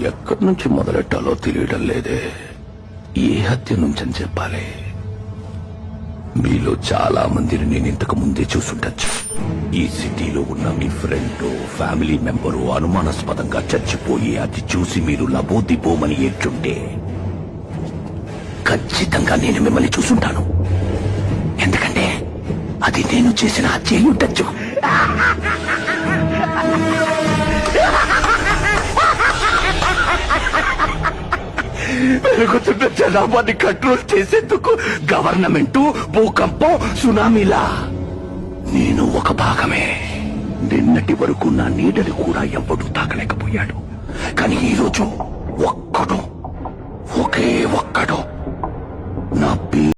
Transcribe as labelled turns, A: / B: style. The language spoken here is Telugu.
A: ఎక్కడి నుంచి మొదలెట్టాలో తెలియడం లేదే. ఏ హత్య నుంచని చెప్పాలి? మీలో చాలా మందిని నేను ఇంతకు ముందే చూసుండొచ్చు. ఈ సిటీలో ఉన్న మీ ఫ్రెండ్, ఫ్యామిలీ మెంబరు అనుమానాస్పదంగా చచ్చిపోయి అది చూసి మీరు లబోదిబోమని ఏడ్చుంటే ఖచ్చితంగా నేను మిమ్మల్ని చూసుంటాను. ఎందుకంటే అది నేను చేసిన హత్య అయి ఉండొచ్చు. పెరుగుతున్న జనాభాని కంట్రోల్ చేసేందుకు గవర్నమెంట్, భూకంపం, సునామీలా నేను ఒక భాగమే. నిన్నటి వరకు నా నీడని కూడా ఎవ్వడూ తాకలేకపోయాడు. కానీ ఈరోజు ఒక్కడు, ఒకే ఒక్కడు నా